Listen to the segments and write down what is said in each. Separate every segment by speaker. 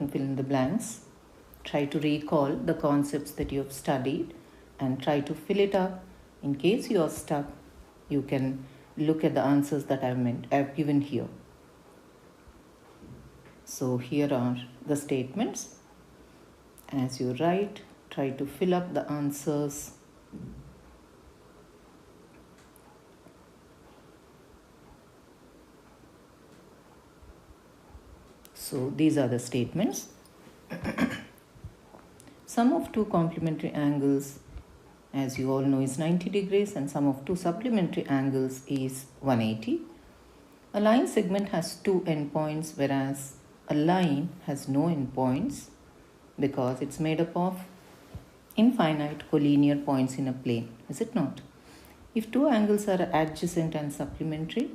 Speaker 1: fill in the blanks. Try to recall the concepts that you have studied and try to fill it up. In case you are stuck, you can look at the answers that I've given here. So here are the statements. As you write, try to fill up the answers. So these are the statements. Sum of two complementary angles, as you all know, is 90 degrees and sum of two supplementary angles is 180. A line segment has two endpoints, whereas a line has no endpoints because it's made up of infinite collinear points in a plane, is it not? If two angles are adjacent and supplementary,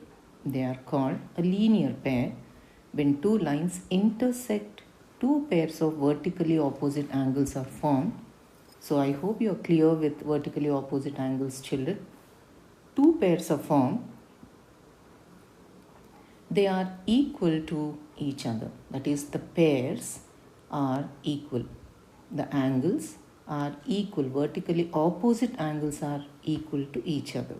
Speaker 1: they are called a linear pair. When two lines intersect, two pairs of vertically opposite angles are formed. So I hope you are clear with vertically opposite angles, children. Two pairs are formed. They are equal to each other. That is, the pairs are equal. The angles are equal. Vertically opposite angles are equal to each other.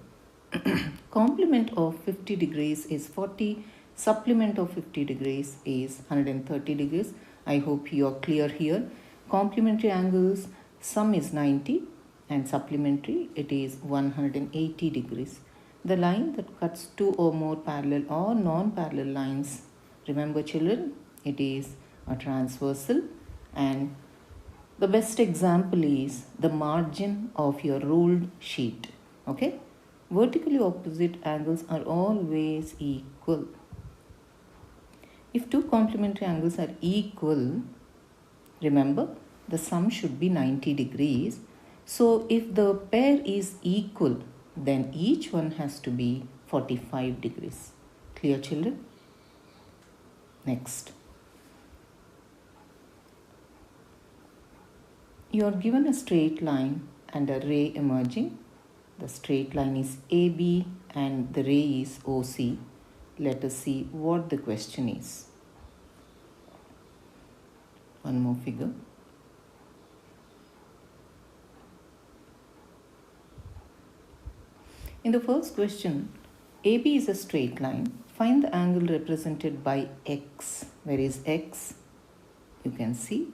Speaker 1: Complement of 50 degrees is 40. Supplement of 50 degrees is 130 degrees. I hope you are clear here. Complementary angles, sum is 90 and supplementary it is 180 degrees. The line that cuts two or more parallel or non-parallel lines, remember children, it is a transversal, and the best example is the margin of your ruled sheet. Okay? Vertically opposite angles are always equal. If two complementary angles are equal, remember the sum should be 90 degrees. So if the pair is equal, then each one has to be 45 degrees. Clear, children? Next. You are given a straight line and a ray emerging. The straight line is AB and the ray is OC. Let us see what the question is. One more figure. In the first question, AB is a straight line. Find the angle represented by X. Where is X? You can see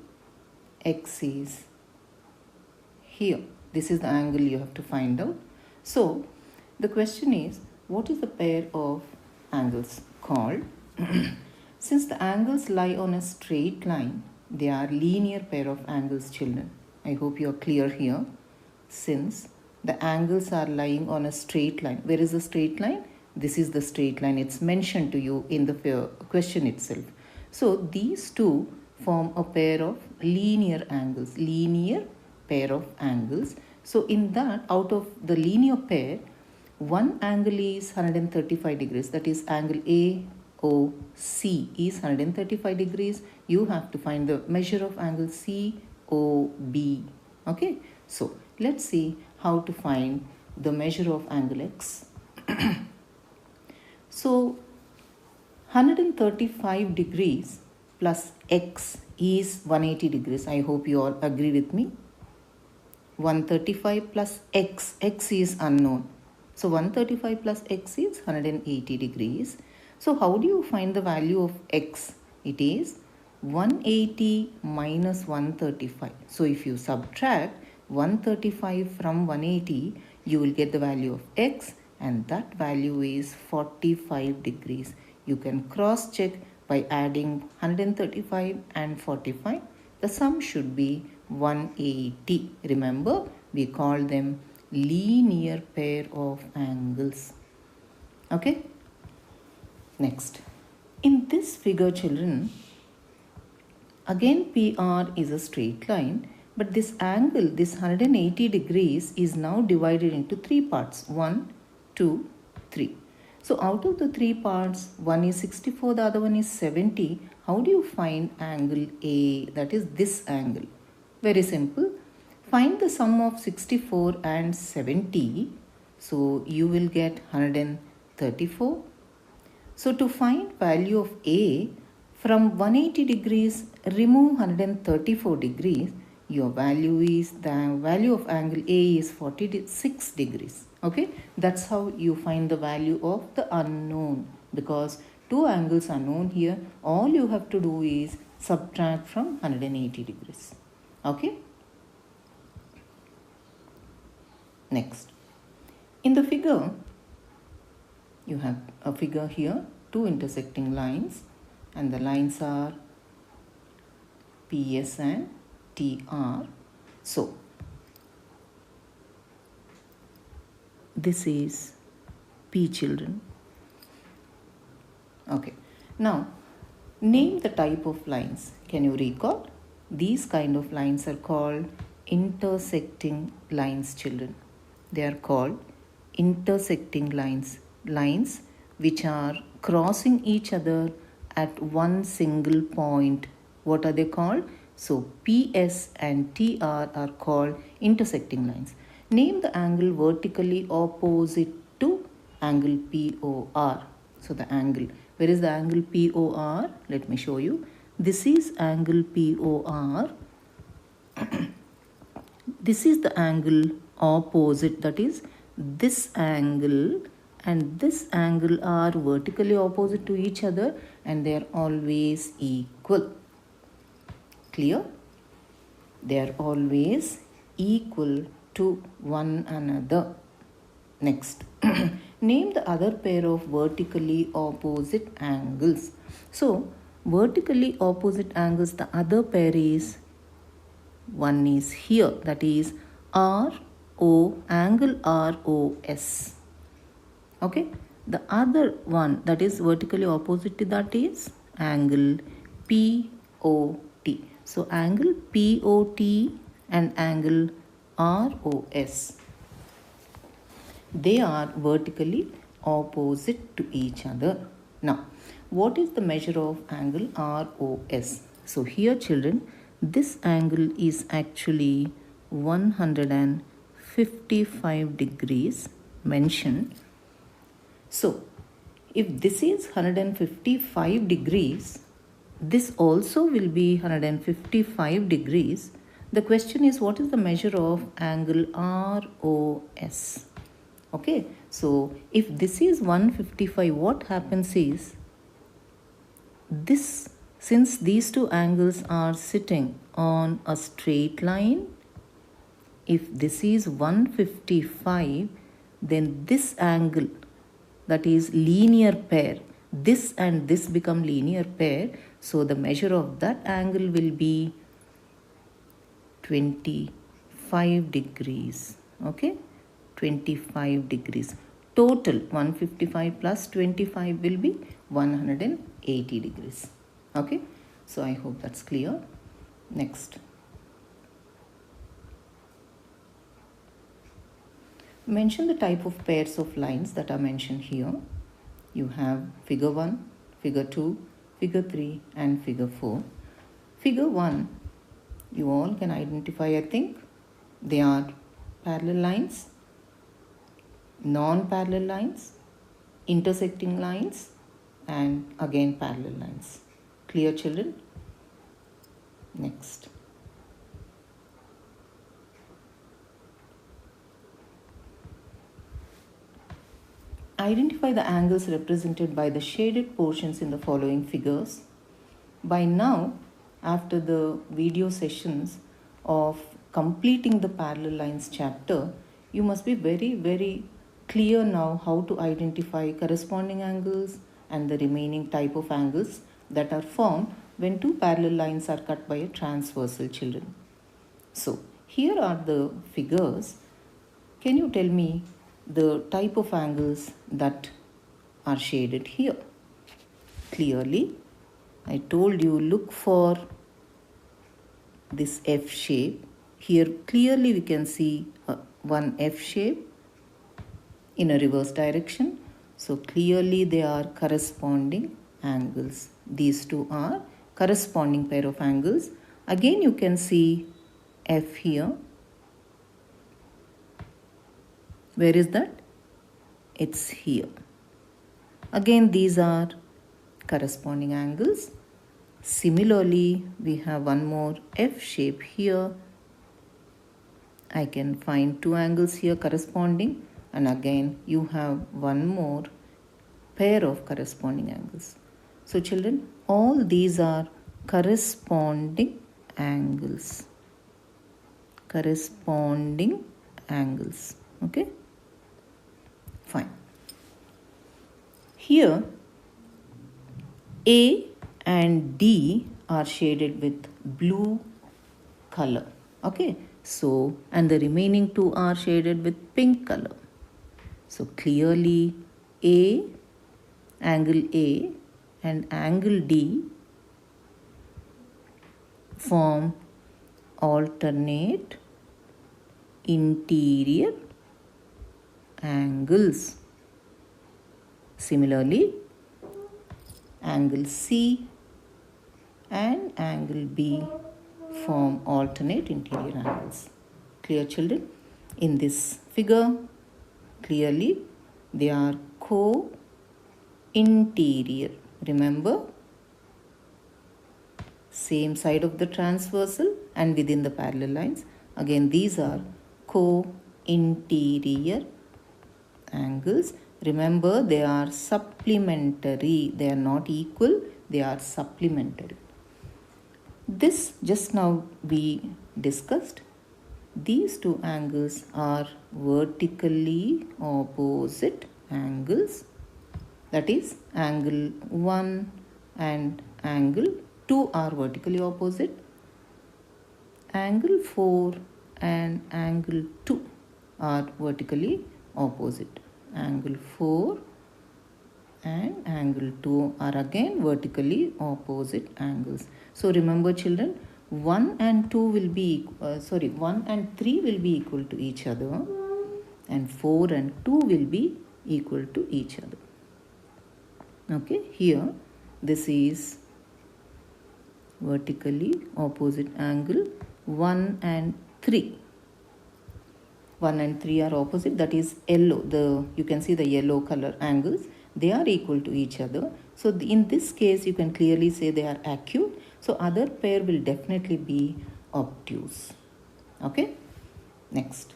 Speaker 1: X is here. This is the angle you have to find out. So, the question is, what is the pair of angles called? Since the angles lie on a straight line, they are linear pair of angles, children. I hope you are clear here. Since the angles are lying on a straight line. Where is the straight line? This is the straight line. It's mentioned to you in the question itself. So these two form a pair of linear angles. Linear pair of angles. So in that, out of the linear pair, one angle is 135 degrees. That is angle AOC is 135 degrees. You have to find the measure of angle COB. Okay. So let's see how to find the measure of angle X. So 135 degrees plus X is 180 degrees. I hope you all agree with me. 135 plus X. X is unknown. So 135 plus X is 180 degrees. So how do you find the value of X? It is 180 minus 135. So if you subtract 135 from 180, you will get the value of X, and that value is 45 degrees. You can cross check by adding 135 and 45. The sum should be 180. Remember, we call them linear pair of angles. Okay? Next. In this figure, children, again PR is a straight line, but this angle, this 180 degrees, is now divided into three parts. 1, 2, 3. So out of the three parts, one is 64, the other one is 70. How do you find angle A? That is this angle. Very simple. Find the sum of 64 and 70. So you will get 134. So to find value of A, from 180 degrees, remove 134 degrees, your value is, the value of angle A is 46 degrees. Okay, that's how you find the value of the unknown, because two angles are known here. All you have to do is subtract from 180 degrees. Okay. Next, in the figure, you have a figure here, two intersecting lines, and the lines are PS and TR. So, this is P, children. Okay. Now, name the type of lines. Can you recall? These kind of lines are called intersecting lines, children. They are called intersecting lines. Lines which are crossing each other at one single point. What are they called? So, PS and TR are called intersecting lines. Name the angle vertically opposite to angle POR. So, the angle. Where is the angle POR? Let me show you. This is angle POR. This is the angle opposite, that is this angle and this angle are vertically opposite to each other and they are always equal. Clear? They are always equal to one another. Next, name the other pair of vertically opposite angles. So, vertically opposite angles, the other pair is, one is here, that is RO, angle ROS. Okay, the other one that is vertically opposite to that is angle POT. So, angle POT and angle ROS, they are vertically opposite to each other. Now, what is the measure of angle ROS? So, here children, this angle is actually 155 degrees mentioned. So, if this is 155 degrees, this also will be 155 degrees. The question is, what is the measure of angle ROS? Okay, so if this is 155, what happens is, this, since these two angles are sitting on a straight line, if this is 155, then this angle, that is linear pair, this and this become linear pair. So, the measure of that angle will be 25 degrees. Okay, 25 degrees. Total 155 plus 25 will be 180 degrees. Okay, so I hope that's clear. Next, mention the type of pairs of lines that are mentioned here. You have figure 1, figure 2, figure 3 and figure 4. Figure 1, you all can identify, I think. They are parallel lines, non-parallel lines, intersecting lines and again parallel lines. Clear, children? Next. Identify the angles represented by the shaded portions in the following figures. By now, after the video sessions of completing the parallel lines chapter, you must be very clear now how to identify corresponding angles and the remaining type of angles that are formed when two parallel lines are cut by a transversal, children. So, here are the figures. Can you tell me the type of angles that are shaded here? Clearly, I told you, look for this F shape. Here clearly we can see one F shape in a reverse direction. So clearly they are corresponding angles. These two are corresponding pair of angles. Again you can see F here. Where is that? It's here. Again these are corresponding angles. Similarly, we have one more F shape here. I can find two angles here corresponding, and again you have one more pair of corresponding angles. So children, all these are corresponding angles. Corresponding angles. Okay? Fine. Here A and D are shaded with blue color. Okay? So, and the remaining two are shaded with pink color. So clearly angle A and angle D form alternate interior angles. Similarly, angle C and angle B form alternate interior angles. Clear, children? In this figure, clearly they are co-interior. Remember, same side of the transversal and within the parallel lines. Again, these are co-interior angles. Remember, they are supplementary. They are not equal. They are supplementary. This just now we discussed. These two angles are vertically opposite angles. That is, angle 1 and angle 2 are vertically opposite. Angle 4 and angle 2 are vertically opposite. Angle 4 and angle 2 are again vertically opposite angles. So remember children, 1 and 2 will be 1 and 3 will be equal to each other, and 4 and 2 will be equal to each other. Okay, here this is vertically opposite angle 1 and 3. 1 and 3 are opposite, that is yellow. You can see the yellow color angles. They are equal to each other. So in this case, you can clearly say they are acute. So other pair will definitely be obtuse. Okay. Next.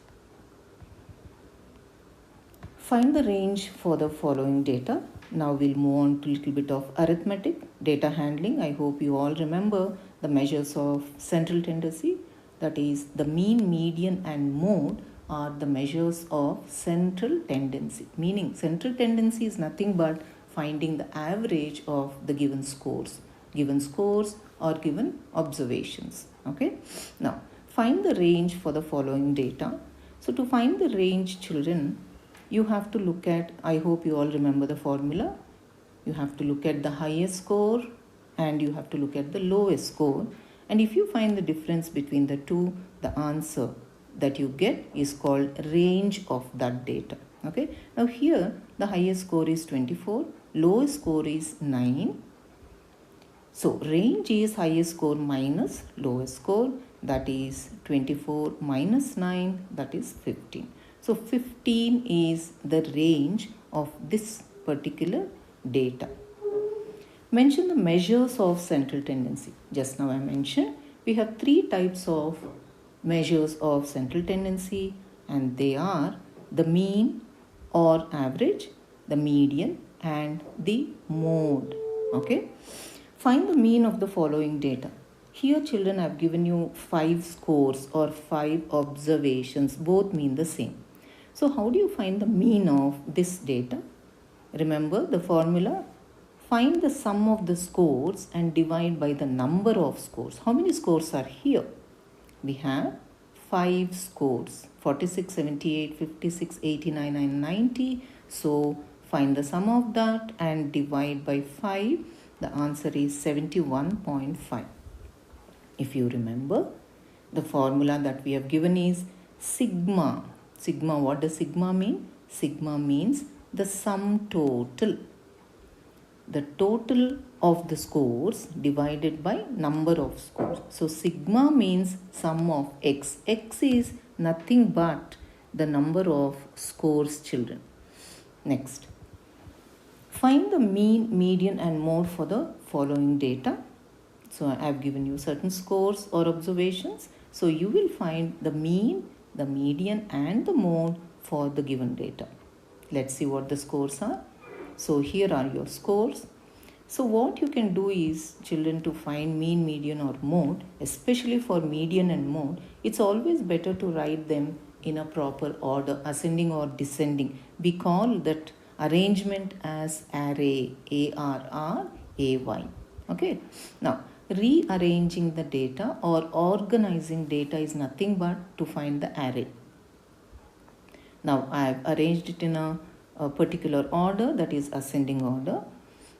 Speaker 1: Find the range for the following data. Now we'll move on to a little bit of arithmetic, data handling. I hope you all remember the measures of central tendency. That is, the mean, median and mode are the measures of central tendency. Meaning central tendency is nothing but finding the average of the given scores or given observations. Okay. Now find the range for the following data. So to find the range, children, you have to look at, I hope you all remember the formula. You have to look at the highest score and you have to look at the lowest score. And if you find the difference between the two, the answer that you get is called range of that data. Okay. Now here the highest score is 24, lowest score is 9. So range is highest score minus lowest score, that is 24 minus 9, that is 15. So 15 is the range of this particular data. Mention the measures of central tendency. Just now I mentioned we have 3 types of measures of central tendency, and they are the mean or average, the median and the mode. Okay. Find the mean of the following data. Here children, I have given you 5 scores or 5 observations. Both mean the same. So how do you find the mean of this data? Remember the formula. Find the sum of the scores and divide by the number of scores. How many scores are here? We have 5 scores. 46, 78, 56, 89 and 90. So find the sum of that and divide by 5. The answer is 71.5. If you remember, the formula that we have given is sigma. Sigma, what does sigma mean? Sigma means the sum total. The total of the scores divided by number of scores. So sigma means sum of x. X is nothing but the number of scores, children. Next. Find the mean, median and mode for the following data. So I have given you certain scores or observations. So you will find the mean, the median and the mode for the given data. Let's see what the scores are. So here are your scores. So what you can do is, children, to find mean, median or mode, especially for median and mode, it's always better to write them in a proper order, ascending or descending. We call that arrangement as array, A-R-R-A-Y. Okay. Now, rearranging the data or organizing data is nothing but to find the array. Now, I have arranged it in a particular order, that is ascending order.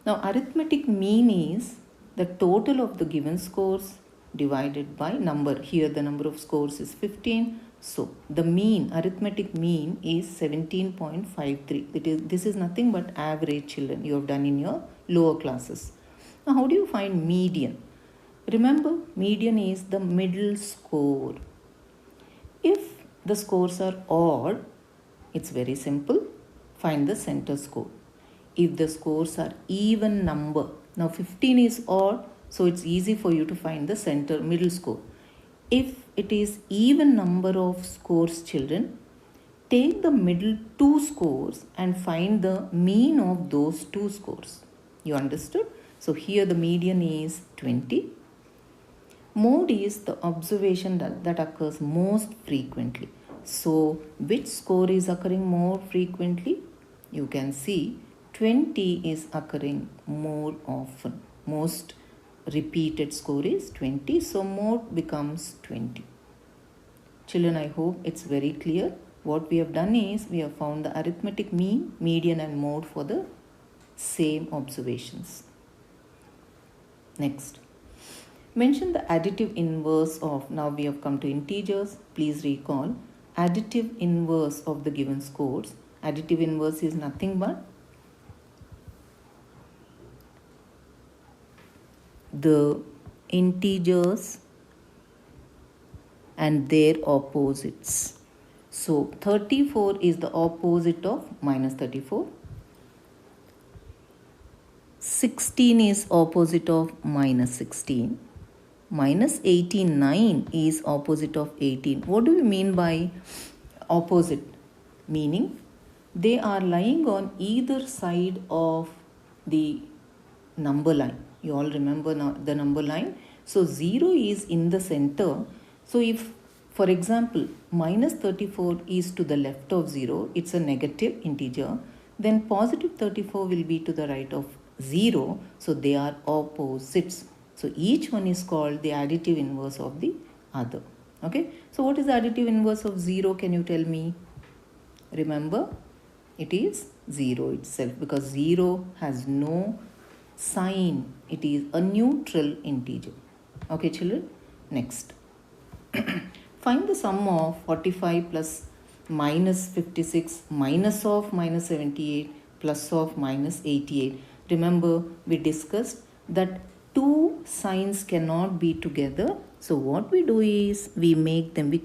Speaker 1: Now, arithmetic mean is the total of the given scores divided by number. Here the number of scores is 15. So, the mean, arithmetic mean is 17.53. This is nothing but average, children, you have done in your lower classes. Now, how do you find median? Remember, median is the middle score. If the scores are odd, it's very simple. Find the center score. If the scores are even number, now 15 is odd, so it's easy for you to find the center middle score. If it is even number of scores, children, take the middle two scores and find the mean of those two scores. You understood? So here the median is 20. Mode is the observation that occurs most frequently. So which score is occurring more frequently? You can see 20 is occurring more often. Most repeated score is 20. So mode becomes 20. Children, I hope it's very clear. What we have done is we have found the arithmetic mean, median and mode for the same observations. Next. Mention the additive inverse of, now we have come to integers. Please recall additive inverse of the given scores. Additive inverse is nothing but the integers and their opposites. So 34 is the opposite of minus 34. 16 is opposite of minus 16. Minus 89 is opposite of 18. What do we mean by opposite? Meaning they are lying on either side of the number line. You all remember now the number line. So 0 is in the center. So if, for example, minus 34 is to the left of 0, it's a negative integer, then positive 34 will be to the right of 0. So they are opposites. So each one is called the additive inverse of the other. Okay. So what is the additive inverse of 0? Can you tell me? Remember, it is 0 itself, because 0 has no sign. It is a neutral integer. Okay, children. Next. Find the sum of 45 plus minus 56 minus of minus 78 plus of minus 88. Remember, we discussed that two signs cannot be together. So what we do is we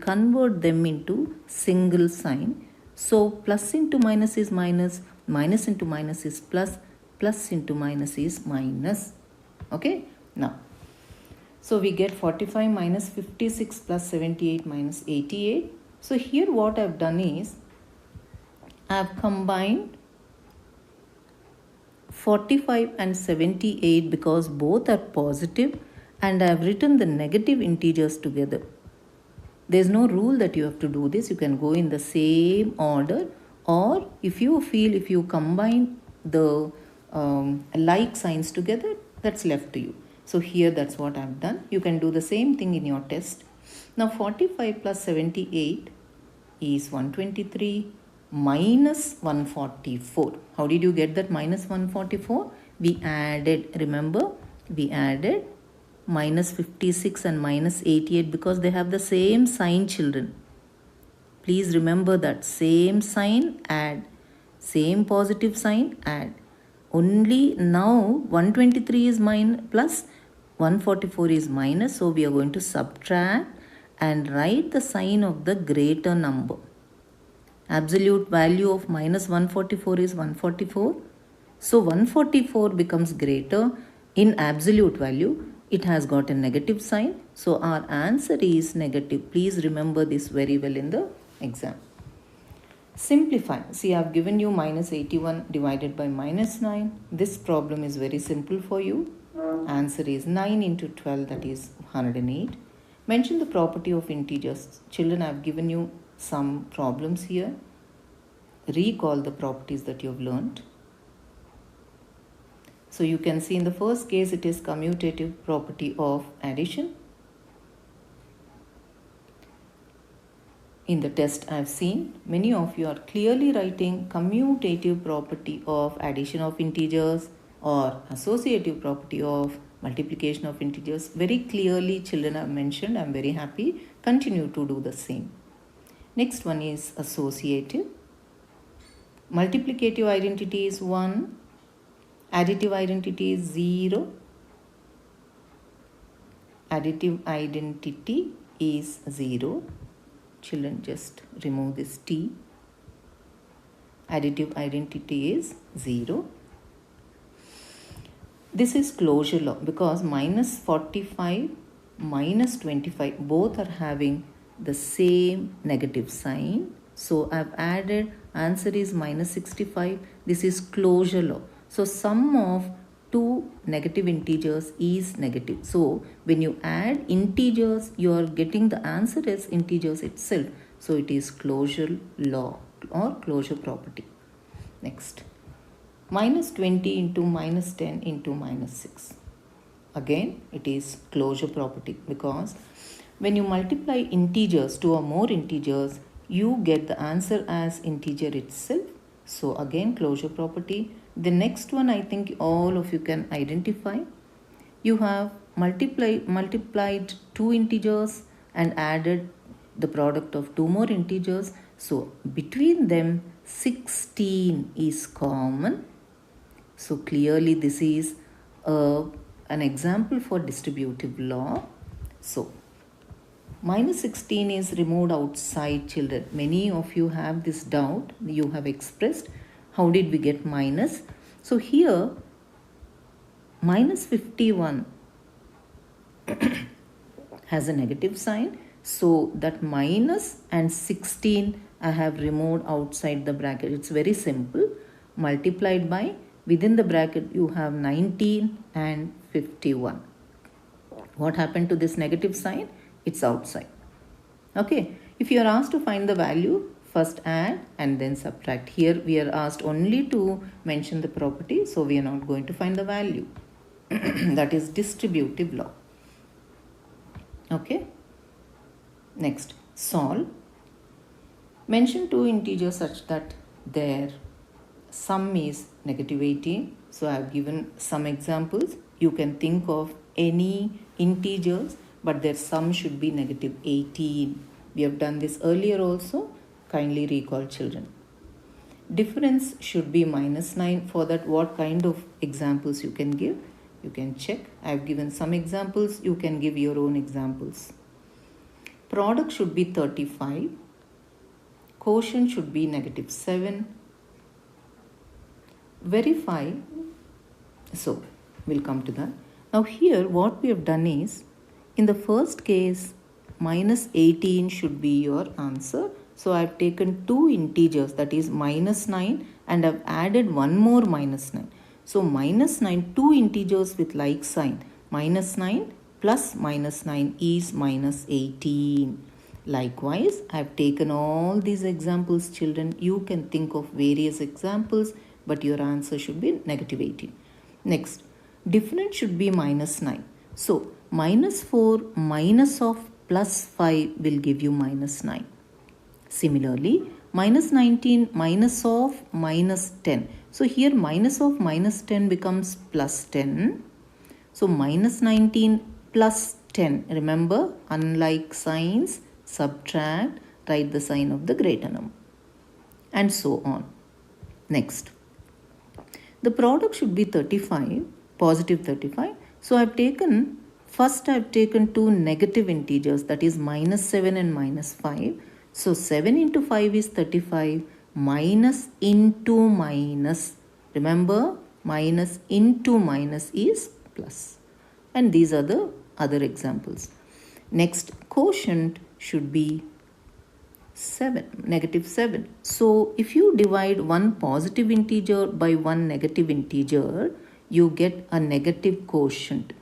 Speaker 1: convert them into single sign. So plus into minus is minus, minus into minus is plus, plus into minus is minus. Okay. Now, so we get 45 minus 56 plus 78 minus 88. So here what I have done is I have combined 45 and 78 because both are positive, and I have written the negative integers together. There is no rule that you have to do this. You can go in the same order, or if you feel if you combine the like signs together, that's left to you. So here that's what I have done. You can do the same thing in your test. Now 45 plus 78 is 123 minus 144. How did you get that minus 144? We added, remember, we added minus 56 and minus 88 because they have the same sign, children. Please remember that same sign, add. Same positive sign, add. Only now 123 is plus 144 is minus. So we are going to subtract and write the sign of the greater number. Absolute value of minus 144 is 144. So 144 becomes greater in absolute value. it has got a negative sign. So our answer is negative. Please remember this very well in the exam. Simplify. See, I have given you minus 81 divided by minus 9. This problem is very simple for you. Answer is 9 into 12, that is 108. Mention the property of integers. Children, I have given you some problems here. Recall the properties that you have learned. So you can see in the first case it is commutative property of addition. In the test I have seen many of you are clearly writing commutative property of addition of integers or associative property of multiplication of integers. Very clearly children have mentioned. I am very happy. Continue to do the same. Next one is associative. Multiplicative identity is 1. Additive identity is 0. Additive identity is 0. Children, just remove this T. Additive identity is 0. This is closure law because minus 45, minus 25 both are having the same negative sign. So I have added, answer is minus 65. This is closure law. So sum of two negative integers is negative. So when you add integers, you are getting the answer as integers itself. So it is closure law or closure property. Next, minus 20 into minus 10 into minus 6. Again, it is closure property because when you multiply integers, two or more integers, you get the answer as integer itself. So again, closure property. The next one I think all of you can identify. You have multiplied two integers and added the product of two more integers. So between them 16 is common. So clearly this is an example for distributive law. So minus 16 is removed outside, children. Many of you have this doubt. You have expressed how did we get minus. So here minus 51 has a negative sign. So that minus and 16 I have removed outside the bracket. It's very simple. Multiplied by, within the bracket you have 19 and 51. What happened to this negative sign? It's outside. Okay. If you are asked to find the value, first add and then subtract. Here we are asked only to mention the property. So we are not going to find the value. That is distributive law. Okay. Next, solve. Mention two integers such that their sum is negative 18. So I have given some examples. You can think of any integers, but their sum should be negative 18. We have done this earlier also. Kindly recall, children. Difference should be minus 9. For that, what kind of examples you can give? You can check. I have given some examples. You can give your own examples. Product should be 35. Quotient should be negative 7. Verify. So, we'll come to that. Now here what we have done is, in the first case, minus 18 should be your answer. So I have taken two integers, that is minus 9, and I have added one more minus 9. So minus 9, two integers with like sign. Minus 9 plus minus 9 is minus 18. Likewise, I have taken all these examples, children. You can think of various examples, but your answer should be negative 18. Next, difference should be minus 9. So minus 4 minus of plus 5 will give you minus 9. Similarly, minus 19 minus of minus 10. So here minus of minus 10 becomes plus 10. So minus 19 plus 10. Remember, unlike signs, subtract, write the sign of the greater number. And so on. Next. The product should be 35, positive 35. So I have taken, first I have taken two negative integers, that is minus 7 and minus 5. So 7 into 5 is 35, minus into minus. Remember, minus into minus is plus. And these are the other examples. Next, quotient should be 7, negative 7. So if you divide one positive integer by one negative integer, you get a negative quotient.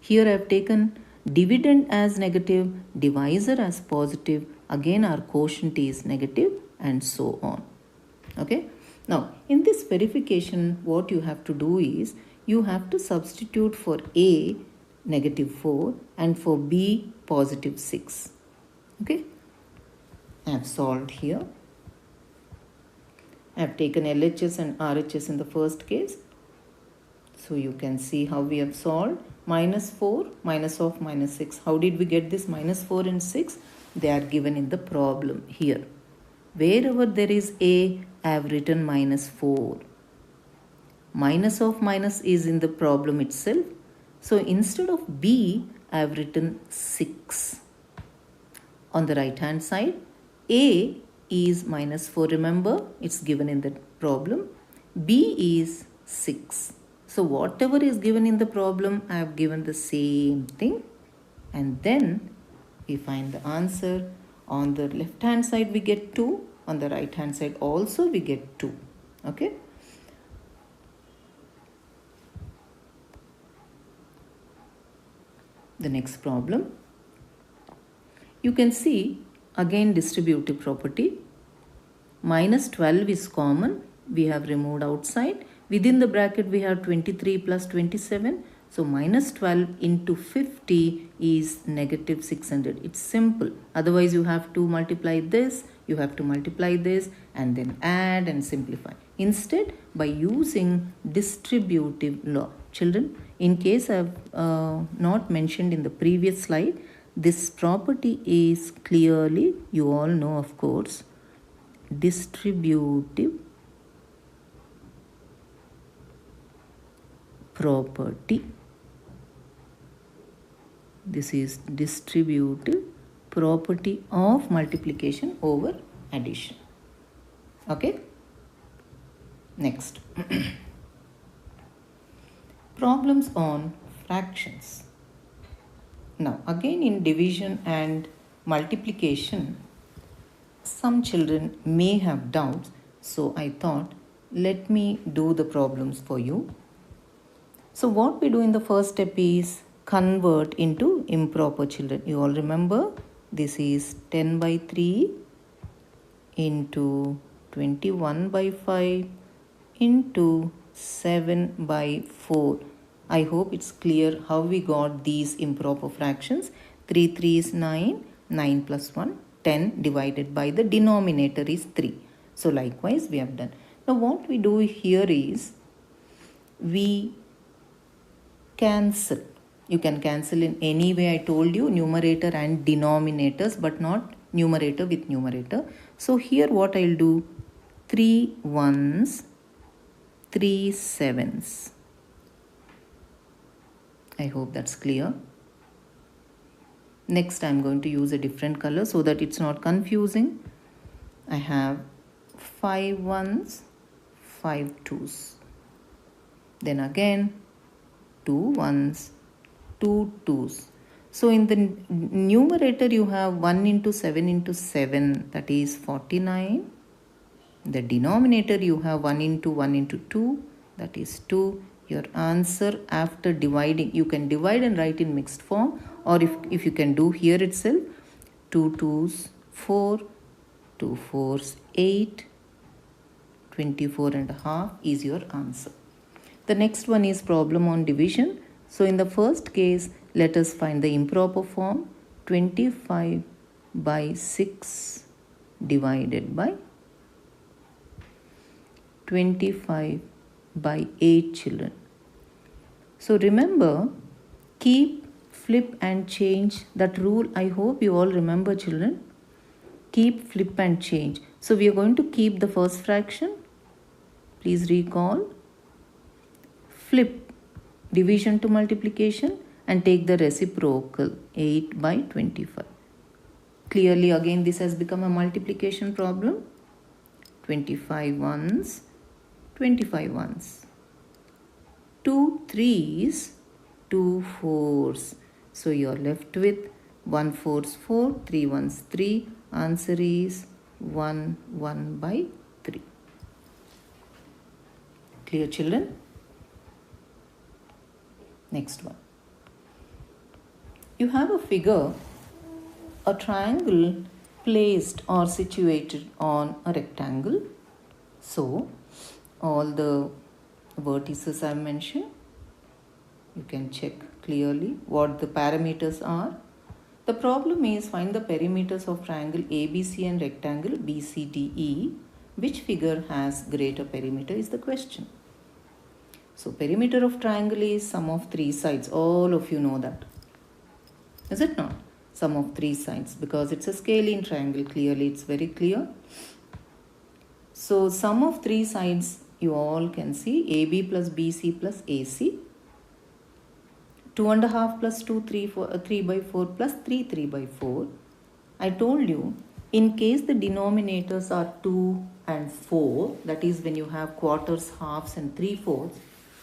Speaker 1: Here I have taken dividend as negative, divisor as positive, again our quotient is negative, and so on. Okay. Now in this verification, what you have to do is you have to substitute for A negative 4 and for B positive 6. Okay. I have solved here. I have taken LHS and RHS in the first case. So you can see how we have solved. Minus 4, minus of minus 6. How did we get this minus 4 and 6? They are given in the problem here. Wherever there is A, I have written minus 4. Minus of minus is in the problem itself. So instead of B, I have written 6. On the right hand side, A is minus 4, remember, it's given in the problem. B is 6. So whatever is given in the problem, I have given the same thing. And then we find the answer. On the left hand side, we get 2. On the right hand side also, we get 2. Okay. The next problem. You can see again distributive property. Minus 12 is common. We have removed outside. Within the bracket we have 23 plus 27. So minus 12 into 50 is negative 600. It's simple. Otherwise you have to multiply this. You have to multiply this and then add and simplify. Instead, by using distributive law. Children, in case I have not mentioned in the previous slide, this property is clearly, you all know of course, distributive property. This is distributive property of multiplication over addition. Okay. Next. Problems on fractions. Now again in division and multiplication, some children may have doubts. So I thought, let me do the problems for you. So what we do in the first step is convert into improper children. You all remember this is 10 by 3 into 21 by 5 into 7 by 4. I hope it's clear how we got these improper fractions. 3 3 is 9, 9 plus 1, 10 divided by the denominator is 3. So likewise we have done. Now what we do here is we cancel. You can cancel in any way. I told you numerator and denominators, but not numerator with numerator. So here what I'll do, 3 1s, 3 7s. I hope that's clear. Next I'm going to use a different color so that it's not confusing. I have 5 1s, 5 2s. Then again 2 1s, 2 2s. So in the numerator you have 1 into 7 into 7, that is 49. The denominator you have 1 into 2, that is 2. Your answer after dividing, you can divide and write in mixed form, or if you can do here itself, 2 2s 4, 2 4s 8, 24 and a half is your answer. The next one is problem on division. So in the first case, let us find the improper form. 25 by 6 divided by 25 by 8 children. So remember, keep, flip and change. That rule I hope you all remember children. Keep, flip and change. So we are going to keep the first fraction. Please recall. Flip division to multiplication and take the reciprocal 8 by 25. Clearly again this has become a multiplication problem. 25 1s, 25 1s. 2 3s, 2 4s. So you're left with 1 4s 4, 3 1s 3. Answer is 1 1 by 3. Clear, children? Next one. You have a figure, a triangle placed or situated on a rectangle. So all the vertices I mentioned, you can check clearly what the parameters are. The problem is find the perimeters of triangle ABC and rectangle BCDE. Which figure has greater perimeter is the question. So perimeter of triangle is sum of three sides. All of you know that. Is it not? Sum of three sides, because it's a scalene triangle. Clearly it's very clear. So sum of three sides you all can see, AB plus BC plus AC. 2.5 plus 2, 3 by 4 plus 3, 3 by 4. I told you, in case the denominators are 2 and 4, that is when you have quarters, halves and 3/4,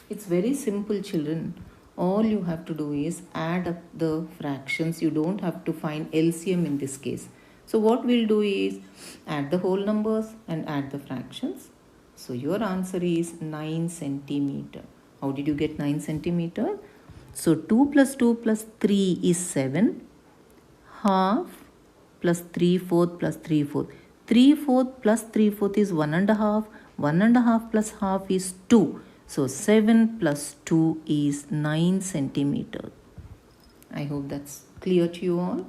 Speaker 1: it's very simple, children. All you have to do is add up the fractions. You don't have to find LCM in this case. So what we'll do is add the whole numbers and add the fractions. So your answer is 9 centimeter. How did you get 9 centimeter? So 2 plus 2 plus 3 is 7. Half plus 3/4 plus 3/4. 3/4 plus 3/4 is 1.5. 1.5 plus half is 2. So 7 plus 2 is 9 centimeter. I hope that's clear to you all.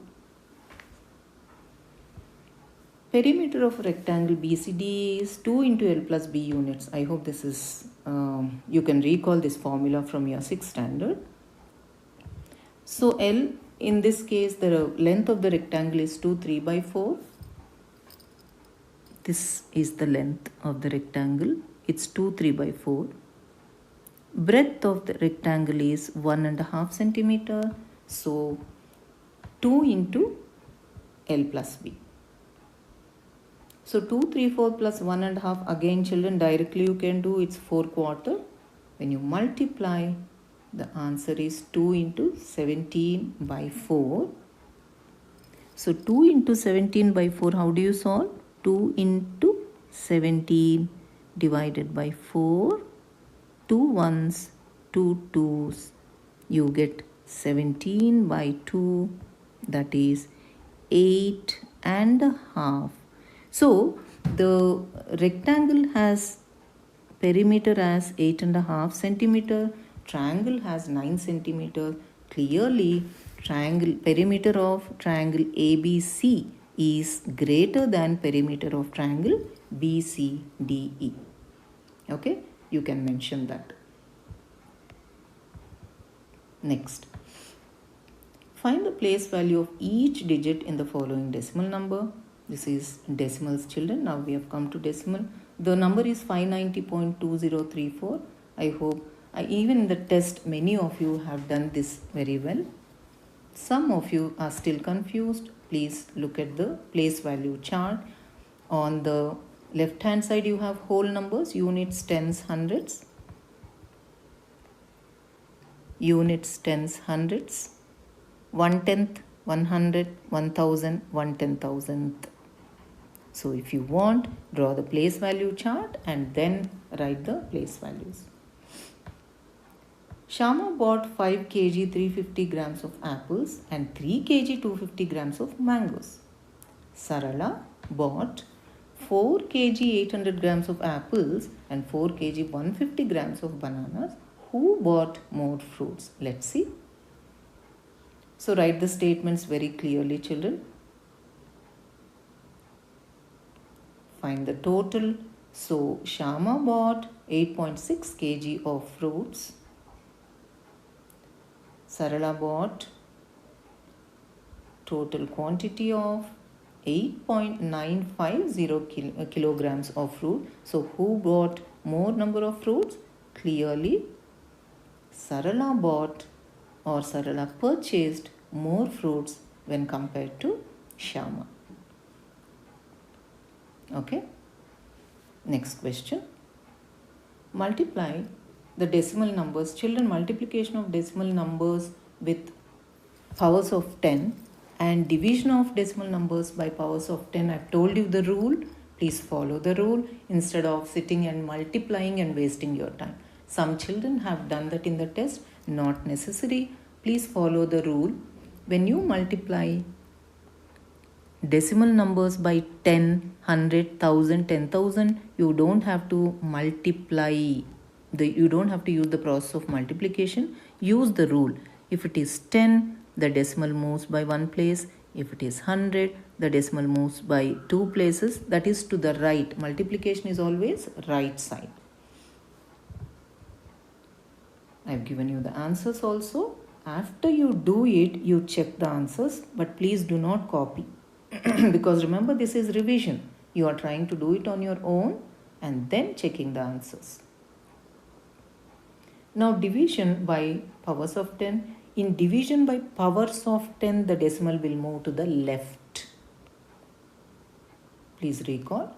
Speaker 1: Perimeter of rectangle BCD is 2 into L plus B units. I hope this is, you can recall this formula from your 6th standard. So L, in this case, the length of the rectangle is 2 3 by 4. This is the length of the rectangle. It's 2 3 by 4. Breadth of the rectangle is 1.5 centimeter. So 2 into L plus B. So 2 3 4 plus 1.5, again children, directly you can do, it's 4/4. When you multiply, the answer is 2 into 17 by 4. So 2 into 17 by 4, how do you solve? 2 into 17 divided by 4. 2 1s, 2 2s. You get 17 by 2, that is 8.5. So the rectangle has perimeter as 8.5 centimeter. Triangle has 9 centimeter. Clearly, perimeter of triangle ABC is greater than perimeter of triangle BCDE. Okay, you can mention that. Next, find the place value of each digit in the following decimal number. This is decimals, children. Now we have come to decimal. The number is 590.2034. I hope, even in the test, many of you have done this very well. Some of you are still confused. Please look at the place value chart. On the left hand side, you have whole numbers, units, tens, hundreds. Units, tens, hundreds. 1/10, 100, 1000, 1/10,000th. So if you want, draw the place value chart and then write the place values. Shama bought 5 kg 350 grams of apples and 3 kg 250 grams of mangoes. Sarala bought 4 kg 800 grams of apples and 4 kg 150 grams of bananas. Who bought more fruits? Let's see. So write the statements very clearly, children. Find the total. So Shama bought 8.6 kg of fruits. Sarala bought total quantity of 8.950 kilograms of fruit. So who bought more number of fruits? Clearly, Sarala bought, or Sarala purchased more fruits when compared to Shama. Okay. Next question. Multiply the decimal numbers. Children, multiplication of decimal numbers with powers of 10 and division of decimal numbers by powers of 10. I've told you the rule. Please follow the rule instead of sitting and multiplying and wasting your time. Some children have done that in the test. Not necessary. Please follow the rule. When you multiply decimal numbers by 10, 100, 1000, 10,000, you don't have to multiply. You don't have to use the process of multiplication. Use the rule. If it is 10, the decimal moves by one place. If it is 100, the decimal moves by two places. That is to the right. Multiplication is always right side. I've given you the answers also. After you do it, you check the answers, but please do not copy. Because remember, this is revision. You are trying to do it on your own and then checking the answers. Now division by powers of 10. In division by powers of 10, the decimal will move to the left. Please recall.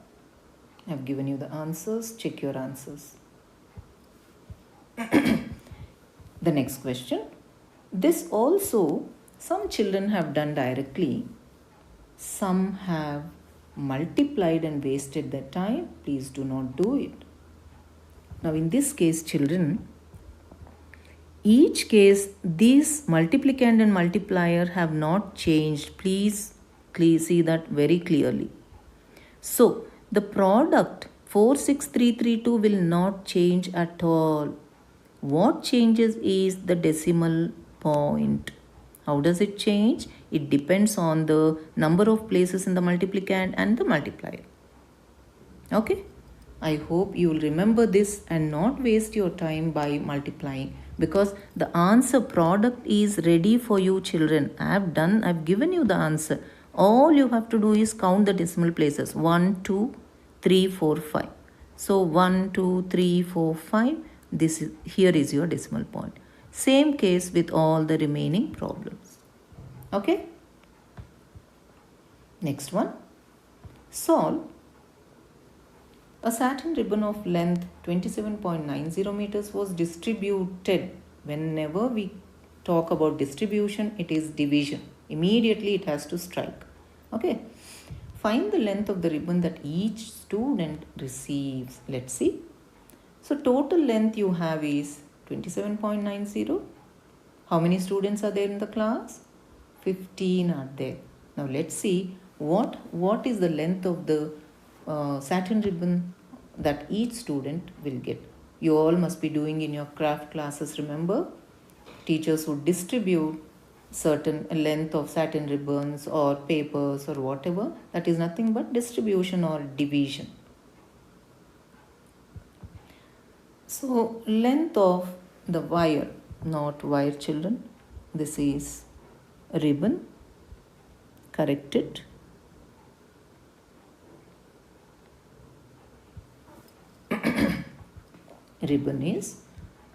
Speaker 1: I have given you the answers. Check your answers. The next question. This also some children have done directly. Some have multiplied and wasted their time. Please do not do it. Now in this case, children, each case these multiplicand and multiplier have not changed. Please see that very clearly. So the product 46332 will not change at all. What changes is the decimal point. How does it change? It depends on the number of places in the multiplicand and the multiplier. Okay? I hope you will remember this and not waste your time by multiplying, because the answer product is ready for you, children. I've given you the answer. All you have to do is count the decimal places. 1, 2, 3, 4, 5. So 1, 2, 3, 4, 5. Here is your decimal point. Same case with all the remaining problems. Okay? Next one. Solve. A satin ribbon of length 27.90 meters was distributed. Whenever we talk about distribution, it is division. Immediately it has to strike. Okay. Find the length of the ribbon that each student receives. Let's see. So total length you have is 27.90. How many students are there in the class? 15 are there. Now let's see what is the length of the satin ribbon that each student will get. You all must be doing in your craft classes, remember? Teachers would distribute certain length of satin ribbons or papers or whatever. That is nothing but distribution or division. So length of the wire, not wire, children. This is a ribbon. Correct it. Ribbon is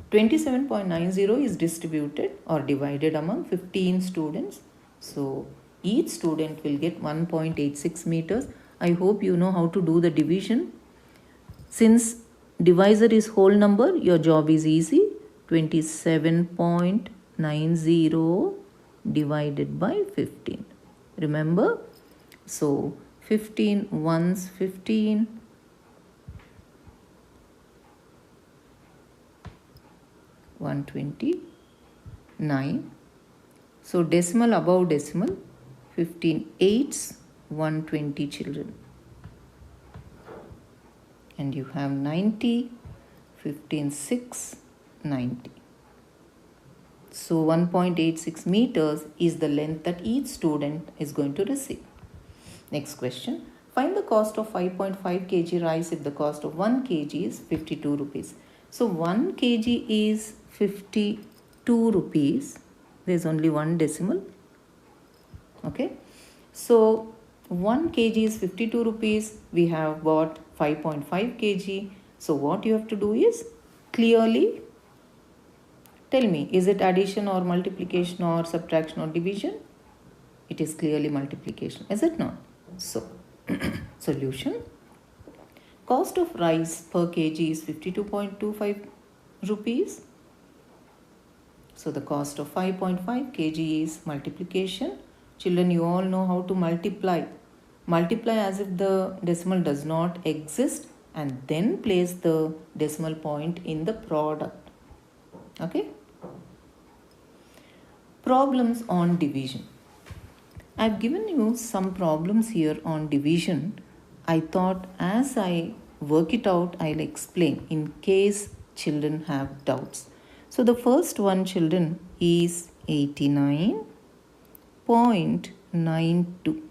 Speaker 1: 27.90 is distributed or divided among 15 students. So each student will get 1.86 meters. I hope you know how to do the division. Since divisor is whole number, your job is easy. 27.90 divided by 15. Remember? So 15 ones 15. 129. So decimal above decimal, 15 eights, 120 children. And you have 90, 15 6, 90. So 1.86 meters is the length that each student is going to receive. Next question. Find the cost of 5.5 kg rice if the cost of 1 kg is 52 rupees. So 1 kg is 52 rupees. There is only one decimal. Okay. So 1 kg is 52 rupees. We have bought 5.5 kg. So what you have to do is clearly tell me, is it addition or multiplication or subtraction or division? It is clearly multiplication, is it not? So solution. Cost of rice per kg is 52.25 rupees. So the cost of 5.5 kg is multiplication. Children, you all know how to multiply. Multiply as if the decimal does not exist and then place the decimal point in the product. Okay? Problems on division. I've given you some problems here on division. I thought as I work it out, I'll explain in case children have doubts. So the first one, children, is 89.92.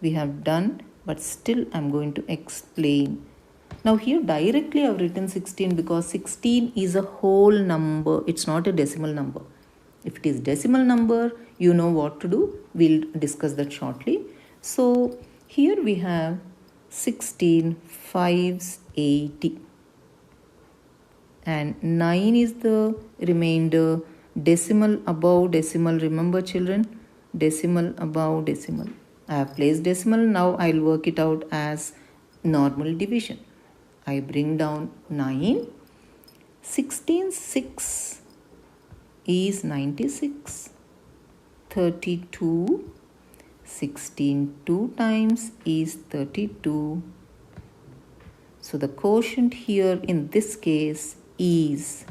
Speaker 1: We have done, but still I'm going to explain. Now here directly I've written 16 because 16 is a whole number. It's not a decimal number. If it is decimal number, you know what to do. We'll discuss that shortly. So here we have 16 5s 80 and 9 is the remainder. Decimal above decimal. Remember children, decimal above decimal. I have placed decimal. Now I'll work it out as normal division. I bring down 9. 16 6 is 96. 32. 16 2 times is 32. So the quotient here in this case is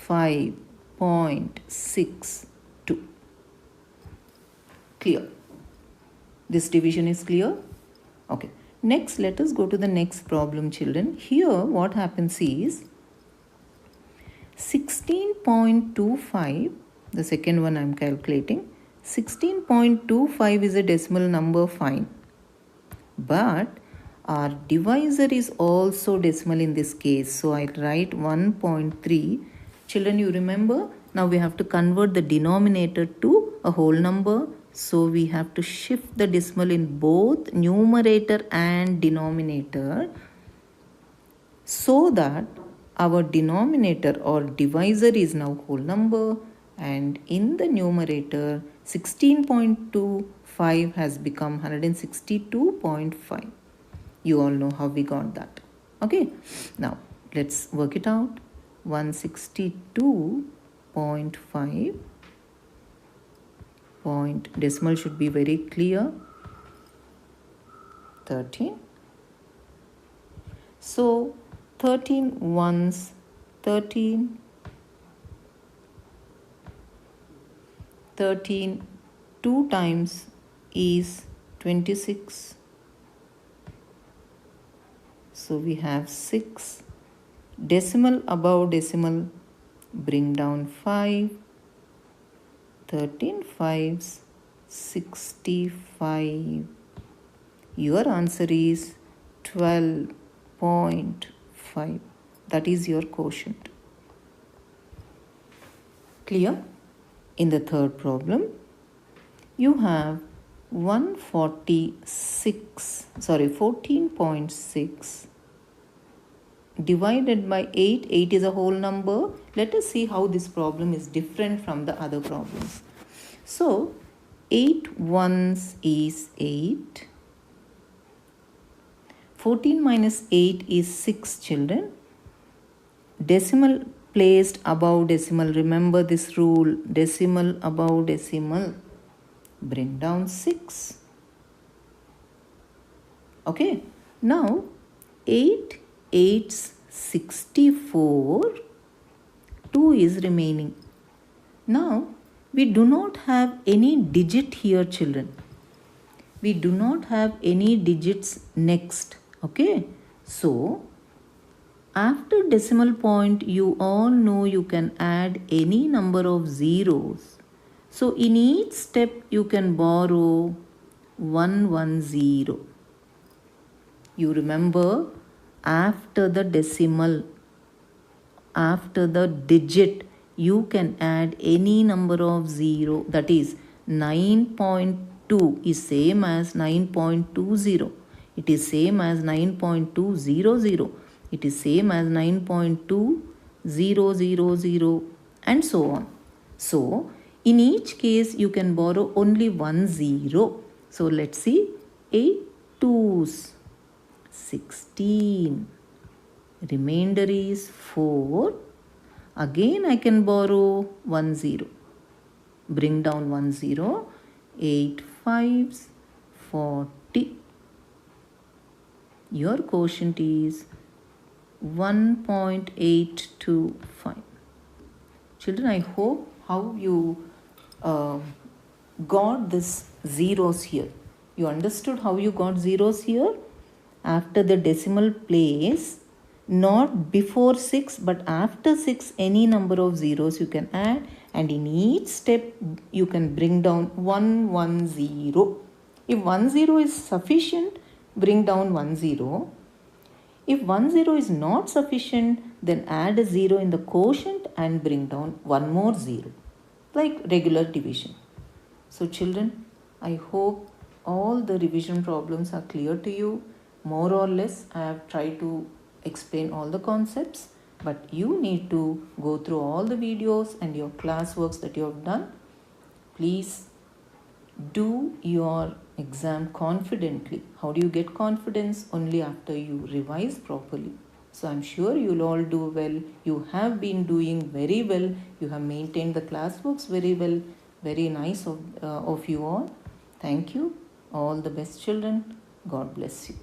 Speaker 1: 5.62. Clear? This division is clear? Okay. Next, let us go to the next problem, children. Here, what happens is 16.25, the second one I am calculating. 16.25 is a decimal number, fine. But our divisor is also decimal in this case. So I write 1.3. Children, you remember? Now we have to convert the denominator to a whole number. So we have to shift the decimal in both numerator and denominator so that our denominator or divisor is now whole number, and in the numerator 16.25 has become 162.5. You all know how we got that. Okay, now let's work it out. 162.5 point, decimal should be very clear, 13. So 13 ones 13, 13 2 times is 26. So we have 6. Decimal above decimal, bring down 5. 13 5s 65. Your answer is 12.5. That is your quotient. Clear? In the third problem, you have 14.6 divided by 8. 8 is a whole number. Let us see how this problem is different from the other problems. So 8 ones is 8. 14 minus 8 is 6, children. Decimal placed above decimal. Remember this rule. Decimal above decimal. Bring down 6. Okay. Now 8 8s 64. 2 is remaining. Now we do not have any digit here, children. We do not have any digits next. Okay. So after decimal point, you all know you can add any number of zeros. So in each step you can borrow 110. You remember, after the decimal, after the digit, you can add any number of 0. That is 9.2 is same as 9.20. It is same as 9.200. It is same as 9.2000 and so on. So in each case you can borrow only 1 0. So let's see. 8 2s 16. Remainder is 4. Again I can borrow 1 0. Bring down 1 0. 8 5s 40. Your quotient is 1.825. Children, I hope how you got this zeros here. You understood how you got zeros here? After the decimal place, not before 6 but after 6, any number of zeros you can add, and in each step you can bring down 110. If 10 is sufficient, bring down 10. If 10 is not sufficient, then add a 0 in the quotient and bring down one more 0, like regular division. So children, I hope all the revision problems are clear to you. More or less, I have tried to explain all the concepts, but you need to go through all the videos and your classworks that you have done. Please do your exam confidently. How do you get confidence? Only after you revise properly. So I'm sure you'll all do well. You have been doing very well. You have maintained the classworks very well. Very nice of you all. Thank you. All the best, children. God bless you.